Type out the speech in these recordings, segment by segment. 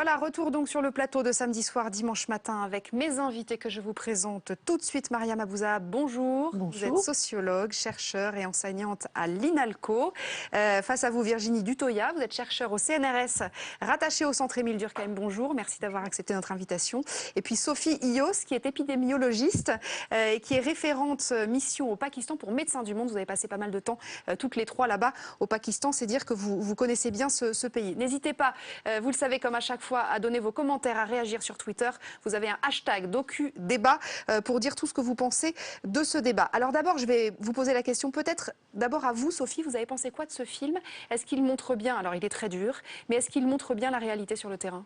Voilà, retour donc sur le plateau de samedi soir, dimanche matin avec mes invités que je vous présente tout de suite. Mariam Abouzaab, bonjour. Bonjour. Vous êtes sociologue, chercheure et enseignante à l'INALCO. Face à vous, Virginie Dutoya, vous êtes chercheure au CNRS, rattachée au centre Émile Durkheim. Bonjour, merci d'avoir accepté notre invitation. Et puis Sophie Ios, qui est épidémiologiste et qui est référente mission au Pakistan pour Médecins du Monde. Vous avez passé pas mal de temps toutes les trois là-bas au Pakistan. C'est dire que vous connaissez bien ce pays. N'hésitez pas, vous le savez comme à chaque fois, à donner vos commentaires, à réagir sur Twitter. Vous avez un hashtag DocuDébat pour dire tout ce que vous pensez de ce débat. Alors d'abord, je vais vous poser la question peut-être d'abord à vous, Sophie. Vous avez pensé quoi de ce film? Est-ce qu'il montre bien, alors il est très dur, mais est-ce qu'il montre bien la réalité sur le terrain?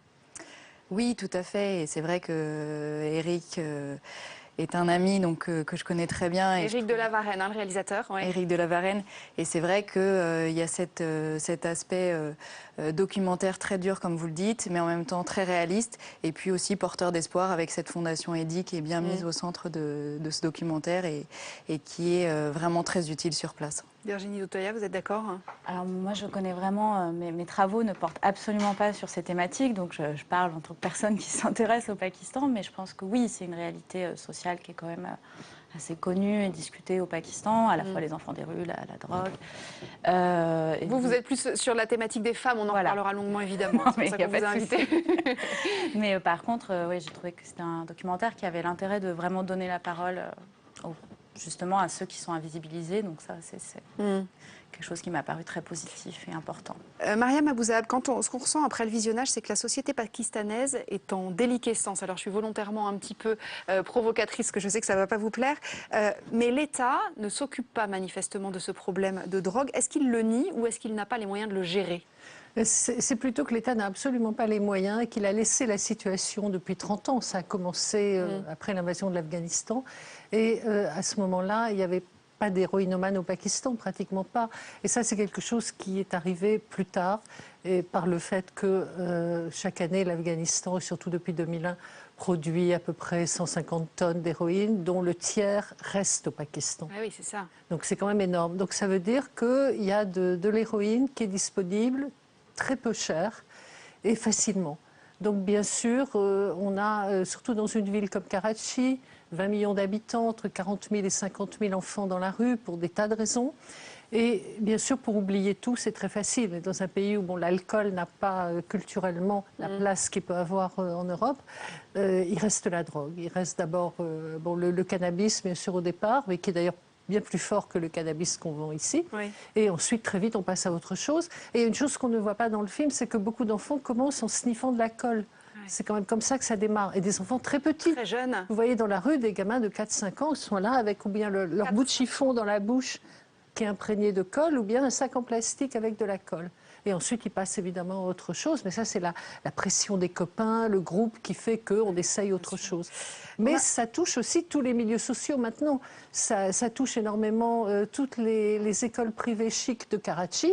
Oui, tout à fait. Et c'est vrai que Eric est un ami donc, que je connais très bien. Éric de la Varenne, le réalisateur. Ouais. Éric de la Varenne. Et c'est vrai qu'il y a cet aspect documentaire très dur, comme vous le dites, mais en même temps très réaliste. Et puis aussi porteur d'espoir avec cette fondation EDI qui est bien mise au centre de ce documentaire et qui est vraiment très utile sur place. Virginie Dutoya, vous êtes d'accord? Alors moi, je connais vraiment, mes travaux ne portent absolument pas sur ces thématiques, donc je parle en tant que personne qui s'intéresse au Pakistan, mais je pense que oui, c'est une réalité sociale qui est quand même assez connue et discutée au Pakistan, à la fois les enfants des rues, la drogue. Vous êtes plus sur la thématique des femmes, on en parlera longuement évidemment, c'est pour ça qu'on vous a invité. Mais par contre, oui, j'ai trouvé que c'était un documentaire qui avait l'intérêt de vraiment donner la parole justement à ceux qui sont invisibilisés, donc ça c'est quelque chose qui m'a paru très positif et important. Mariam Abouzaab, ce qu'on ressent après le visionnage, c'est que la société pakistanaise est en déliquescence. Alors je suis volontairement un petit peu provocatrice, que je sais que ça ne va pas vous plaire, mais l'État ne s'occupe pas manifestement de ce problème de drogue. Est-ce qu'il le nie ou est-ce qu'il n'a pas les moyens de le gérer? C'est plutôt que l'État n'a absolument pas les moyens et qu'il a laissé la situation depuis 30 ans. Ça a commencé après l'invasion de l'Afghanistan. Et à ce moment-là, il n'y avait pas d'héroïnomane au Pakistan, pratiquement pas. Et ça, c'est quelque chose qui est arrivé plus tard, et par le fait que chaque année, l'Afghanistan, et surtout depuis 2001, produit à peu près 150 tonnes d'héroïne, dont le tiers reste au Pakistan. Ah oui, c'est ça. Donc c'est quand même énorme. Donc ça veut dire qu'il y a de l'héroïne qui est disponible très peu cher et facilement. Donc bien sûr, on a, surtout dans une ville comme Karachi, 20 millions d'habitants, entre 40 000 et 50 000 enfants dans la rue pour des tas de raisons. Et bien sûr, pour oublier tout, c'est très facile. Dans un pays où l'alcool n'a pas culturellement la place qu'il peut avoir en Europe, il reste la drogue. Il reste d'abord le cannabis, bien sûr, au départ, mais qui est d'ailleurs bien plus fort que le cannabis qu'on vend ici. Oui. Et ensuite, très vite, on passe à autre chose. Et une chose qu'on ne voit pas dans le film, c'est que beaucoup d'enfants commencent en sniffant de la colle. C'est quand même comme ça que ça démarre. Et des enfants très petits. Très jeunes. Vous voyez dans la rue des gamins de 4-5 ans qui sont là avec ou bien leur bout de chiffon dans la bouche qui est imprégné de colle ou bien un sac en plastique avec de la colle. Et ensuite, ils passent évidemment à autre chose. Mais ça, c'est la pression des copains, le groupe qui fait qu'on essaye autre chose. Mais ça touche aussi tous les milieux sociaux maintenant. Ça touche énormément toutes les écoles privées chics de Karachi.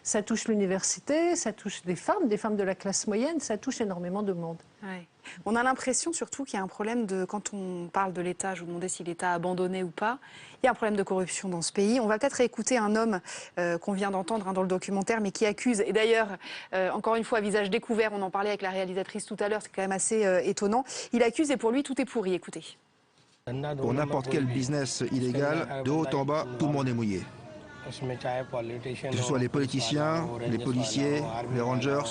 Ça touche l'université, ça touche des femmes de la classe moyenne, ça touche énormément de monde. Ouais. On a l'impression surtout qu'il y a un problème quand on parle de l'État, je vous demandais si l'État a abandonné ou pas, il y a un problème de corruption dans ce pays. On va peut-être écouter un homme qu'on vient d'entendre dans le documentaire, mais qui accuse, et d'ailleurs, encore une fois, à visage découvert, on en parlait avec la réalisatrice tout à l'heure, c'est quand même assez étonnant, il accuse et pour lui, tout est pourri. Écoutez. Pour n'importe quel business illégal, de haut en bas, tout le monde est mouillé. Que ce soit les politiciens, les policiers, les rangers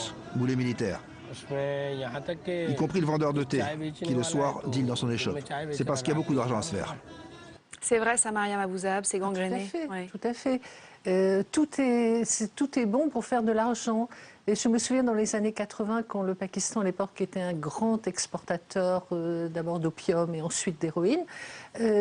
ou les militaires. Y compris le vendeur de thé, qui le soir deal dans son échoppe. C'est parce qu'il y a beaucoup d'argent à se faire. C'est vrai ça, Mariam Abouzaab, c'est gangréné. Tout à fait. Tout est bon pour faire de l'argent. Et je me souviens dans les années 80, quand le Pakistan à l'époque était un grand exportateur d'abord d'opium et ensuite d'héroïne,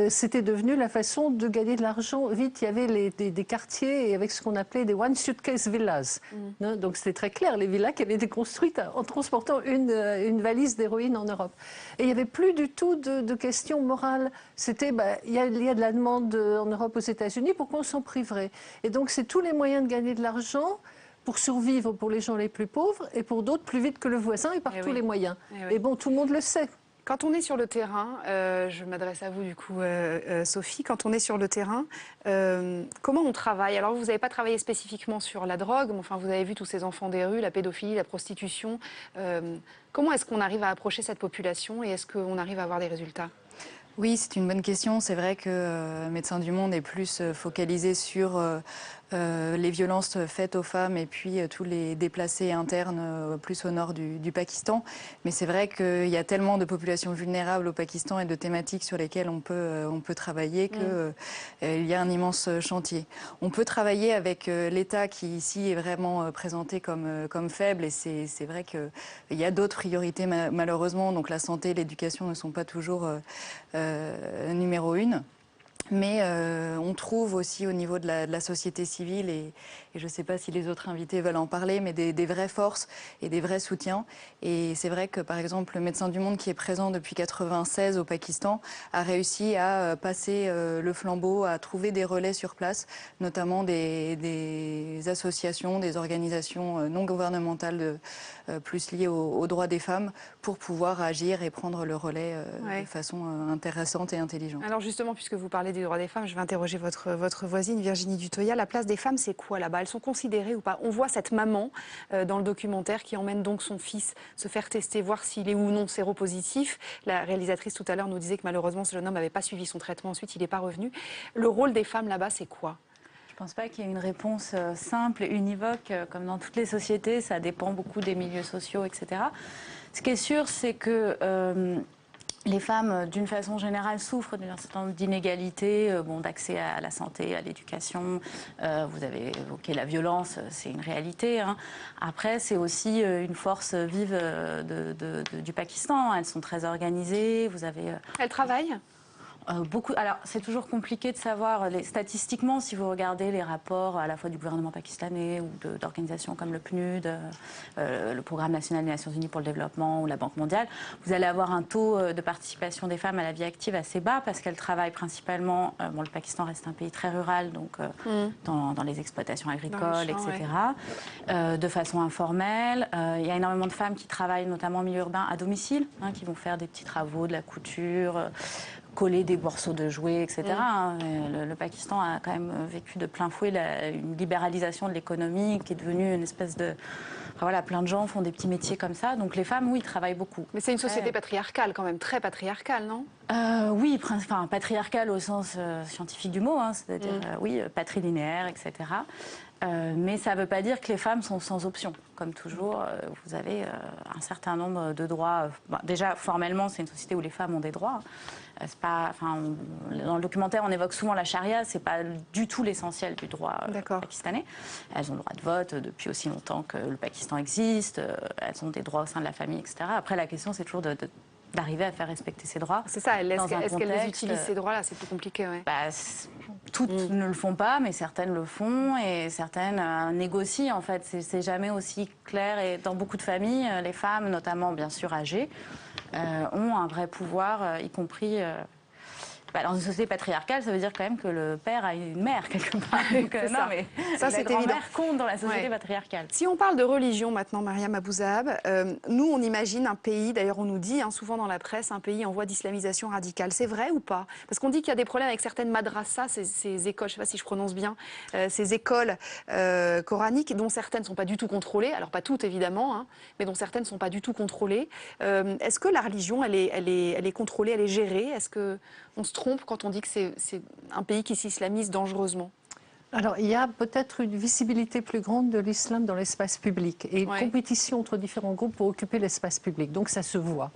c'était devenu la façon de gagner de l'argent. Vite, il y avait des quartiers avec ce qu'on appelait des one suitcase villas. Donc c'était très clair, les villas qui avaient été construites en transportant une valise d'héroïne en Europe. Et il n'y avait plus du tout de questions morales. C'était, il y a de la demande en Europe, aux États-Unis, pourquoi on s'en priverait? Et donc c'est tous les moyens de gagner de l'argent pour survivre pour les gens les plus pauvres et pour d'autres plus vite que le voisin et par tous les moyens. Et bon, tout le monde le sait. Quand on est sur le terrain, je m'adresse à vous du coup, Sophie, quand on est sur le terrain, comment on travaille? Alors vous n'avez pas travaillé spécifiquement sur la drogue, mais enfin vous avez vu tous ces enfants des rues, la pédophilie, la prostitution. Comment est-ce qu'on arrive à approcher cette population et est-ce qu'on arrive à avoir des résultats? Oui, c'est une bonne question. C'est vrai que Médecins du Monde est plus focalisé sur les violences faites aux femmes et puis tous les déplacés internes plus au nord du Pakistan. Mais c'est vrai qu'il y a tellement de populations vulnérables au Pakistan et de thématiques sur lesquelles on peut travailler qu'il y a un immense chantier. On peut travailler avec l'État qui ici est vraiment présenté comme faible et c'est vrai qu'il y a d'autres priorités malheureusement. Donc la santé et l'éducation ne sont pas toujours numéro 1. Mais on trouve aussi au niveau de la société civile, et je ne sais pas si les autres invités veulent en parler, mais des vraies forces et des vrais soutiens. Et c'est vrai que par exemple le Médecins du Monde qui est présent depuis 1996 au Pakistan a réussi à passer le flambeau, à trouver des relais sur place, notamment des associations, des organisations non gouvernementales plus liées aux droits des femmes pour pouvoir agir et prendre le relais de façon intéressante et intelligente. Alors justement, puisque vous parlez des droits des femmes, je vais interroger votre voisine Virginie Dutoya. La place des femmes, c'est quoi là-bas? Elles sont considérées ou pas? On voit cette maman dans le documentaire qui emmène donc son fils se faire tester, voir s'il est ou non séropositif. La réalisatrice tout à l'heure nous disait que malheureusement ce jeune homme n'avait pas suivi son traitement, ensuite il n'est pas revenu. Le rôle des femmes là-bas, c'est quoi? Je ne pense pas qu'il y ait une réponse simple et univoque. Comme dans toutes les sociétés, ça dépend beaucoup des milieux sociaux, etc. Ce qui est sûr, c'est que les femmes, d'une façon générale, souffrent d'un certain nombre d'inégalités, d'accès à la santé, à l'éducation. Vous avez évoqué la violence, c'est une réalité. Hein. Après, c'est aussi une force vive du Pakistan. Elles sont très organisées. Vous avez. Elles travaillent? Beaucoup. Alors, c'est toujours compliqué de savoir. Statistiquement, si vous regardez les rapports à la fois du gouvernement pakistanais ou d'organisations comme le PNUD, le Programme national des Nations Unies pour le développement ou la Banque mondiale, vous allez avoir un taux de participation des femmes à la vie active assez bas parce qu'elles travaillent principalement. Le Pakistan reste un pays très rural, donc dans les exploitations agricoles, champs, etc. Ouais. De façon informelle. Il y a énormément de femmes qui travaillent, notamment en milieu urbain, à domicile, qui vont faire des petits travaux, de la couture. Coller des morceaux de jouets, etc. Le Pakistan a quand même vécu de plein fouet une libéralisation de l'économie qui est devenue une espèce de... Enfin, voilà, plein de gens font des petits métiers comme ça. Donc les femmes, oui, travaillent beaucoup. Mais c'est une société patriarcale quand même, très patriarcale, non? Oui, patriarcale au sens scientifique du mot, c'est-à-dire, oui, patrilinéaire, etc. Mais ça ne veut pas dire que les femmes sont sans option. Comme toujours, vous avez un certain nombre de droits. Déjà, formellement, c'est une société où les femmes ont des droits. C'est pas, dans le documentaire, on évoque souvent la charia, c'est pas du tout l'essentiel du droit pakistanais. Elles ont le droit de vote depuis aussi longtemps que le Pakistan existe, elles ont des droits au sein de la famille, etc. Après, la question, c'est toujours d'arriver à faire respecter ces droits. C'est ça, est-ce qu'elles les utilisent ces droits-là? C'est plus compliqué, ouais. Toutes ne le font pas, mais certaines le font et certaines négocient, en fait. C'est jamais aussi clair. Et dans beaucoup de familles, les femmes, notamment bien sûr âgées, ont un vrai pouvoir, y compris... dans une société patriarcale, ça veut dire quand même que le père a une mère quelque part. Non, mais ça, c'est évident. La grand-mère compte dans la société patriarcale. Si on parle de religion maintenant, Mariam Abouzahab, nous, on imagine un pays, d'ailleurs on nous dit souvent dans la presse, un pays en voie d'islamisation radicale. C'est vrai ou pas? Parce qu'on dit qu'il y a des problèmes avec certaines madrassas, ces écoles, je ne sais pas si je prononce bien, ces écoles coraniques, dont certaines ne sont pas du tout contrôlées, alors pas toutes évidemment, mais dont certaines ne sont pas du tout contrôlées. Est-ce que la religion, elle est contrôlée, elle est gérée? Est-ce qu'on se trompe quand on dit que c'est un pays qui s'islamise dangereusement? Alors, il y a peut-être une visibilité plus grande de l'islam dans l'espace public et une compétition entre différents groupes pour occuper l'espace public. Donc, ça se voit.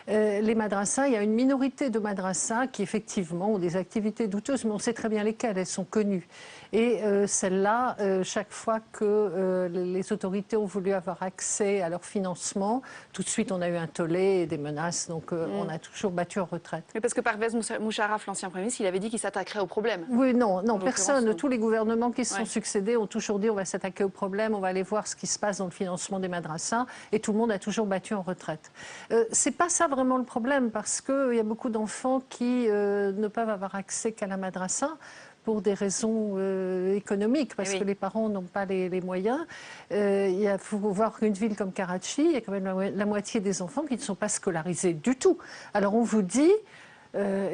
Les madrassas, il y a une minorité de madrassas qui, effectivement, ont des activités douteuses, mais on sait très bien lesquelles, elles sont connues. Et celles-là, chaque fois que les autorités ont voulu avoir accès à leur financement, tout de suite, on a eu un tollé et des menaces. Donc, on a toujours battu en retraite. Mais parce que Parvez Moucharraf, l'ancien Premier ministre, il avait dit qu'il s'attaquerait au problème. Oui, non, personne. Tous les gouvernements qui se sont succédés ont toujours dit on va s'attaquer au problème, on va aller voir ce qui se passe dans le financement des madrassas. Et tout le monde a toujours battu en retraite. C'est pas ça vraiment le problème, parce qu'il y a beaucoup d'enfants qui ne peuvent avoir accès qu'à la madrassa, pour des raisons économiques, parce que les parents n'ont pas les moyens. Il faut voir qu'une ville comme Karachi, il y a quand même la moitié des enfants qui ne sont pas scolarisés du tout. Alors on vous dit...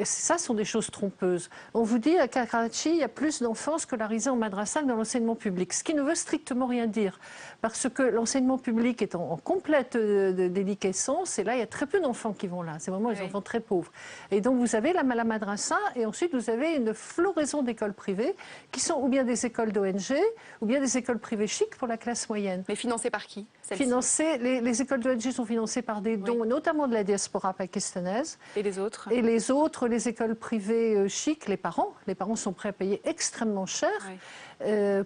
ça sont des choses trompeuses. On vous dit qu'à Karachi, il y a plus d'enfants scolarisés en madrasa que dans l'enseignement public, ce qui ne veut strictement rien dire, parce que l'enseignement public est en complète déliquescence, et là, il y a très peu d'enfants qui vont là. C'est vraiment les enfants très pauvres. Et donc, vous avez la madrasa, et ensuite, vous avez une floraison d'écoles privées, qui sont ou bien des écoles d'ONG, ou bien des écoles privées chics pour la classe moyenne. Mais financées par qui? Les écoles d'ONG sont financées par des dons, notamment de la diaspora pakistanaise. Et les autres? Et les autres, les écoles privées chics, les parents sont prêts à payer extrêmement cher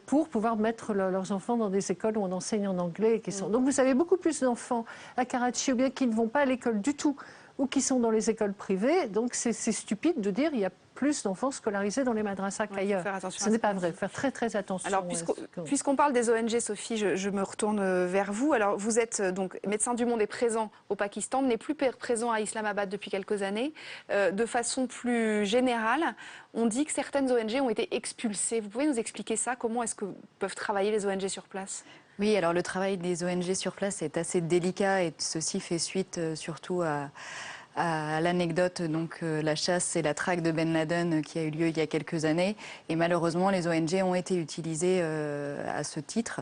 pour pouvoir mettre leurs enfants dans des écoles où on enseigne en anglais. Donc vous avez beaucoup plus d'enfants à Karachi ou bien qui ne vont pas à l'école du tout ou qui sont dans les écoles privées. Donc c'est stupide de dire qu'il y a plus d'enfants scolarisés dans les madrasas qu'ailleurs. Ce n'est pas vrai. Faire très très attention. Alors puisqu'on parle des ONG, Sophie, je me retourne vers vous. Alors vous êtes donc Médecins du Monde est présent au Pakistan, n'est plus présent à Islamabad depuis quelques années. De façon plus générale, on dit que certaines ONG ont été expulsées. Vous pouvez nous expliquer ça? Comment est-ce que peuvent travailler les ONG sur place? Oui, alors le travail des ONG sur place est assez délicat et ceci fait suite surtout à l'anecdote, donc la chasse et la traque de Ben Laden qui a eu lieu il y a quelques années. Et malheureusement, les ONG ont été utilisées à ce titre.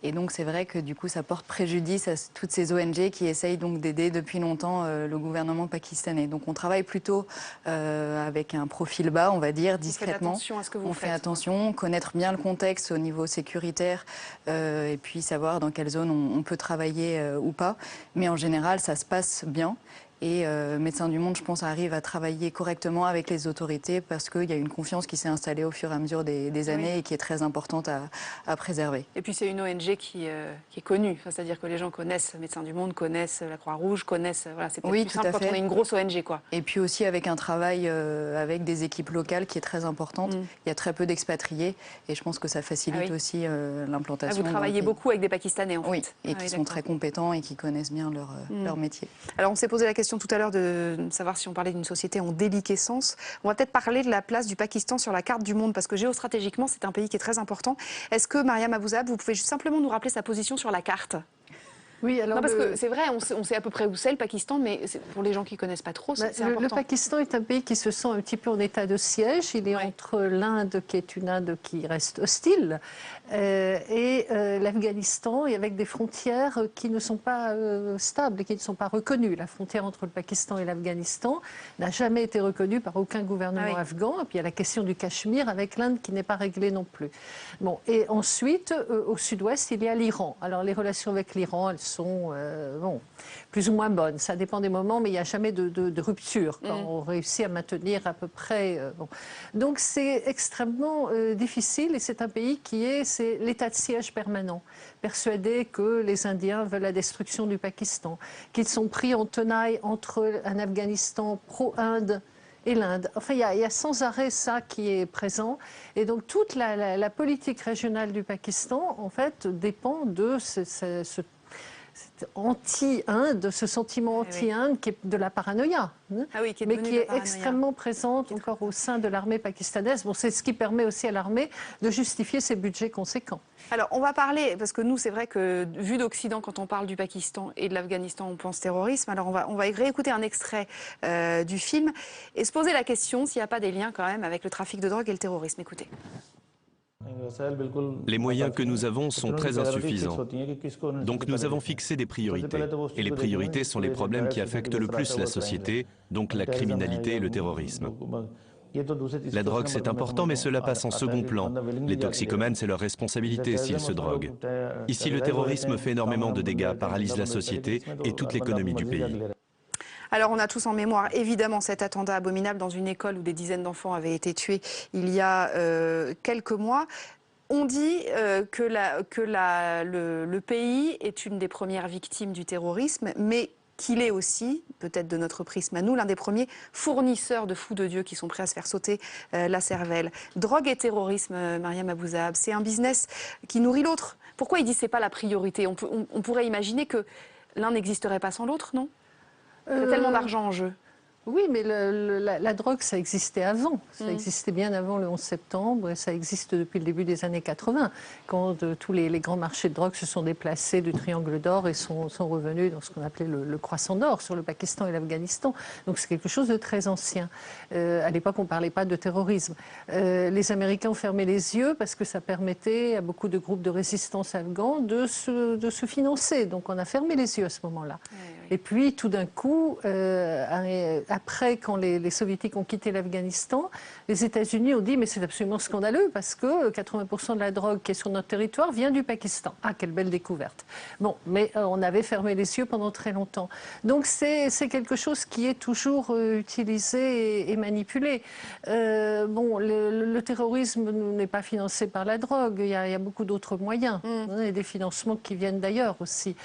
Et donc c'est vrai que du coup, ça porte préjudice à toutes ces ONG qui essayent donc d'aider depuis longtemps le gouvernement pakistanais. Donc on travaille plutôt avec un profil bas, on va dire, discrètement. Vous faites attention à ce que vous faites. On fait attention, connaître bien le contexte au niveau sécuritaire et puis savoir dans quelle zone on peut travailler ou pas. Mais en général, ça se passe bien. Et Médecins du Monde, je pense, arrive à travailler correctement avec les autorités parce qu'il y a une confiance qui s'est installée au fur et à mesure des années et qui est très importante à préserver. Et puis c'est une ONG qui est connue, c'est-à-dire que les gens connaissent Médecins du Monde, connaissent la Croix-Rouge, connaissent... Voilà, c'est peut-être plus simple quand on est une grosse ONG, quoi. Et puis aussi avec un travail avec des équipes locales qui est très importante. Il y a très peu d'expatriés et je pense que ça facilite aussi l'implantation. Vous travaillez beaucoup avec des Pakistanais, en fait. Oui, et qui sont très compétents et qui connaissent bien leur métier. Alors on s'est posé la question tout à l'heure de savoir si on parlait d'une société en déliquescence. On va peut-être parler de la place du Pakistan sur la carte du monde, parce que géostratégiquement, c'est un pays qui est très important. Est-ce que, Mariam Abouzab, vous pouvez juste simplement nous rappeler sa position sur la carte? Oui, alors non, parce que c'est vrai, on sait à peu près où c'est le Pakistan, mais pour les gens qui ne connaissent pas trop, c'est important. Le Pakistan est un pays qui se sent un petit peu en état de siège. Il est entre l'Inde, qui est une Inde qui reste hostile, et l'Afghanistan, et avec des frontières qui ne sont pas stables, qui ne sont pas reconnues. La frontière entre le Pakistan et l'Afghanistan n'a jamais été reconnue par aucun gouvernement afghan. Et puis il y a la question du Cachemire avec l'Inde qui n'est pas réglée non plus. Bon, et ensuite, au sud-ouest, il y a l'Iran. Alors les relations avec l'Iran, elles sont plus ou moins bonnes. Ça dépend des moments, mais il n'y a jamais de rupture quand on réussit à maintenir à peu près... Donc c'est extrêmement difficile et c'est un pays qui c'est l'état de siège permanent, persuadé que les Indiens veulent la destruction du Pakistan, qu'ils sont pris en tenaille entre un Afghanistan pro-Inde et l'Inde. Enfin, il y a sans arrêt ça qui est présent. Et donc, toute la politique régionale du Pakistan, en fait, dépend de ce anti-Inde, ce sentiment anti-Inde qui est de la paranoïa, mais qui est extrêmement présente encore au sein de l'armée pakistanaise. Bon, c'est ce qui permet aussi à l'armée de justifier ses budgets conséquents. Alors, on va parler, parce que nous, c'est vrai que, vu d'Occident, quand on parle du Pakistan et de l'Afghanistan, on pense terrorisme. Alors, on va réécouter un extrait du film et se poser la question s'il n'y a pas des liens quand même avec le trafic de drogue et le terrorisme. Écoutez. Les moyens que nous avons sont très insuffisants. Donc nous avons fixé des priorités. Et les priorités sont les problèmes qui affectent le plus la société, donc la criminalité et le terrorisme. La drogue, c'est important, mais cela passe en second plan. Les toxicomanes, c'est leur responsabilité s'ils se droguent. Ici, le terrorisme fait énormément de dégâts, paralyse la société et toute l'économie du pays. Alors, on a tous en mémoire, évidemment, cet attentat abominable dans une école où des dizaines d'enfants avaient été tués il y a quelques mois. On dit que le pays est une des premières victimes du terrorisme, mais qu'il est aussi, peut-être de notre prisme à nous, l'un des premiers fournisseurs de fous de Dieu qui sont prêts à se faire sauter la cervelle. Drogue et terrorisme, Mariam Abouzab, c'est un business qui nourrit l'autre. Pourquoi il dit que ce n'est pas la priorité? On pourrait imaginer que l'un n'existerait pas sans l'autre, non? Il y a tellement d'argent en jeu. Oui, mais la drogue, ça existait avant. Ça existait bien avant le 11 septembre et ça existe depuis le début des années 80, quand tous les grands marchés de drogue se sont déplacés du Triangle d'Or et sont revenus dans ce qu'on appelait le Croissant d'Or sur le Pakistan et l'Afghanistan. Donc c'est quelque chose de très ancien. À l'époque, on ne parlait pas de terrorisme. Les Américains ont fermé les yeux parce que ça permettait à beaucoup de groupes de résistance afghans de se financer. Donc on a fermé les yeux à ce moment-là. Oui, oui. Et puis tout d'un coup, après, quand les Soviétiques ont quitté l'Afghanistan, les États-Unis ont dit mais c'est absolument scandaleux parce que 80% de la drogue qui est sur notre territoire vient du Pakistan. Ah, quelle belle découverte. Bon, mais on avait fermé les yeux pendant très longtemps. Donc c'est quelque chose qui est toujours utilisé et manipulé. Bon, le terrorisme n'est pas financé par la drogue. Il y a beaucoup d'autres moyens. Il y a des financements qui viennent d'ailleurs aussi.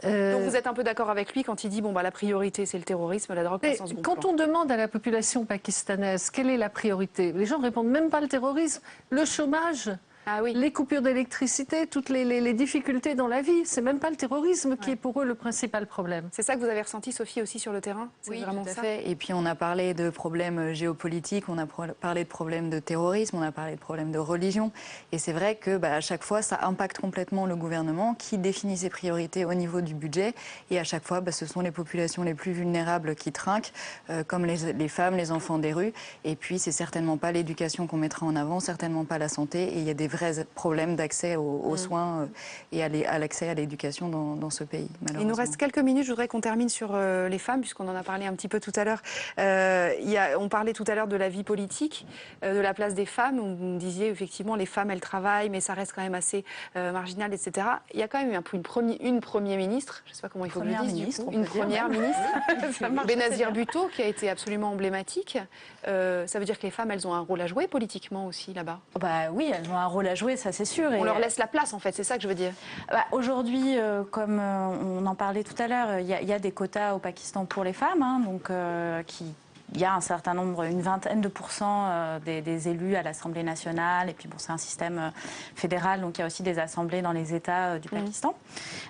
Donc vous êtes un peu d'accord avec lui quand il dit bon, bah, la priorité c'est le terrorisme, la drogue passe en second plan. Quand on demande à la population pakistanaise quelle est la priorité, les gens répondent même pas le terrorisme, le chômage. Ah oui. Les coupures d'électricité, toutes les difficultés dans la vie, c'est même pas le terrorisme qui est pour eux le principal problème. C'est ça que vous avez ressenti, Sophie, aussi sur le terrain? Oui, vraiment tout à fait. Et puis on a parlé de problèmes géopolitiques, on a parlé de problèmes de terrorisme, on a parlé de problèmes de religion. Et c'est vrai que à chaque fois, ça impacte complètement le gouvernement qui définit ses priorités au niveau du budget. Et à chaque fois, ce sont les populations les plus vulnérables qui trinquent, comme les femmes, les enfants des rues. Et puis c'est certainement pas l'éducation qu'on mettra en avant, certainement pas la santé. Et il y a des vrais problèmes d'accès aux soins et à l'accès à l'éducation dans ce pays, malheureusement. Il nous reste quelques minutes, je voudrais qu'on termine sur les femmes, puisqu'on en a parlé un petit peu tout à l'heure. On parlait tout à l'heure de la vie politique, de la place des femmes. Vous me disiez, effectivement, les femmes, elles travaillent, mais ça reste quand même assez marginal, etc. Il y a quand même eu une première ministre, je ne sais pas comment il faut le dire, une première ministre, Benazir Bhutto, qui a été absolument emblématique. Ça veut dire que les femmes, elles ont un rôle à jouer politiquement aussi, là-bas? Oui, elles ont un rôle à jouer, ça c'est sûr. On leur laisse la place en fait, c'est ça que je veux dire. Aujourd'hui, comme on en parlait tout à l'heure, il y a des quotas au Pakistan pour les femmes, il y a un certain nombre, une vingtaine de % des élus à l'Assemblée nationale. Et puis bon, c'est un système fédéral, donc il y a aussi des assemblées dans les États du Pakistan,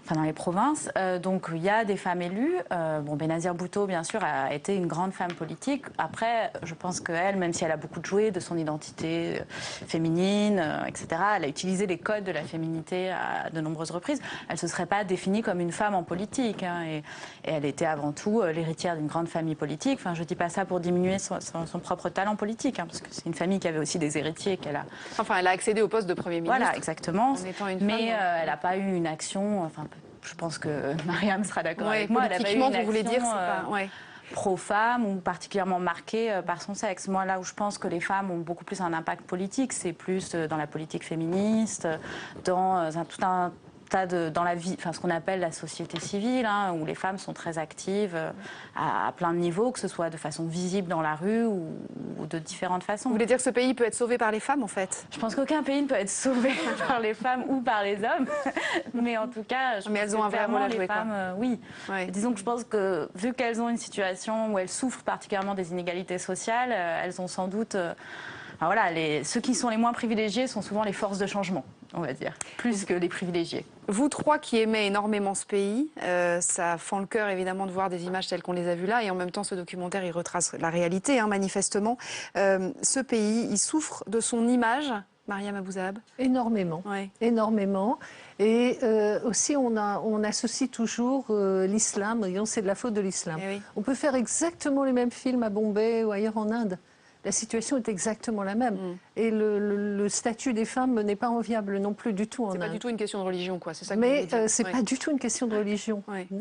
enfin dans les provinces. Donc il y a des femmes élues. Benazir Bhutto, bien sûr, a été une grande femme politique. Après, je pense qu'elle, même si elle a beaucoup joué de son identité féminine, etc., elle a utilisé les codes de la féminité à de nombreuses reprises. Elle ne se serait pas définie comme une femme en politique. Et elle était avant tout l'héritière d'une grande famille politique. Enfin, je ne dis pas ça pour diminuer son propre talent politique, parce que c'est une famille qui avait aussi des héritiers qu'elle a... Enfin, elle a accédé au poste de Premier ministre. Voilà, exactement. En étant une mais femme, elle n'a pas eu une action... Enfin, je pense que Mariam sera d'accord avec moi. Elle n'a pas eu une action, vous voulez dire, pro-femme ou particulièrement marquée par son sexe. Moi, là où je pense que les femmes ont beaucoup plus un impact politique, c'est plus dans la politique féministe, dans tout un dans la vie, enfin ce qu'on appelle la société civile, où les femmes sont très actives à plein de niveaux, que ce soit de façon visible dans la rue ou de différentes façons. Vous voulez dire que ce pays peut être sauvé par les femmes, en fait? Je pense qu'aucun pays ne peut être sauvé par les femmes ou par les hommes, mais en tout cas, mais elles ont un vrai rôle à jouer, les femmes, oui. Ouais. Disons que je pense que vu qu'elles ont une situation où elles souffrent particulièrement des inégalités sociales, elles ont sans doute... ceux qui sont les moins privilégiés sont souvent les forces de changement, on va dire, plus que les privilégiés. Vous trois qui aimez énormément ce pays, ça fend le cœur évidemment de voir des images telles qu'on les a vues là, et en même temps ce documentaire il retrace la réalité, manifestement. Ce pays, il souffre de son image, Mariam Abou-Zahab? Énormément, énormément. Et aussi on associe toujours l'islam, c'est de la faute de l'islam. On peut faire exactement les mêmes films à Bombay ou ailleurs en Inde. La situation est exactement la même. Et le statut des femmes n'est pas enviable non plus du tout en Inde. C'est pas du tout une question de religion, quoi. C'est ça que mais c'est pas du tout une question de religion. Mais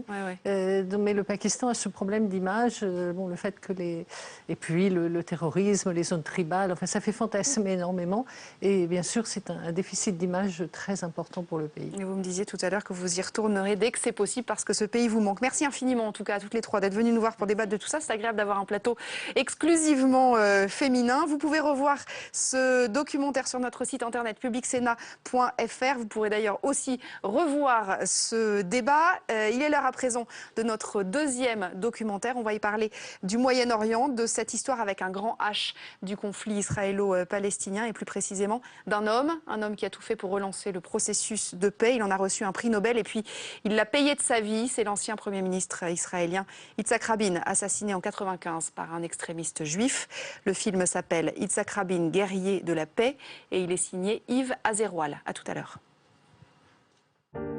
le Pakistan a ce problème d'image, le fait que et puis le terrorisme, les zones tribales, enfin ça fait fantasmer énormément. Et bien sûr, c'est un déficit d'image très important pour le pays. Et vous me disiez tout à l'heure que vous y retournerez dès que c'est possible parce que ce pays vous manque. Merci infiniment, en tout cas, à toutes les trois d'être venues nous voir pour débattre de tout ça. C'est agréable d'avoir un plateau exclusivement féminin. Vous pouvez revoir ce documentaire sur notre site internet publicsena.fr. Vous pourrez d'ailleurs aussi revoir ce débat. Il est l'heure à présent de notre deuxième documentaire. On va y parler du Moyen-Orient, de cette histoire avec un grand H du conflit israélo-palestinien et plus précisément d'un homme, qui a tout fait pour relancer le processus de paix. Il en a reçu un prix Nobel et puis il l'a payé de sa vie. C'est l'ancien Premier ministre israélien Yitzhak Rabin, assassiné en 1995 par un extrémiste juif. Le film s'appelle Yitzhak Rabin, guerrier de la paix et il est signé Yves Azeroual. À tout à l'heure.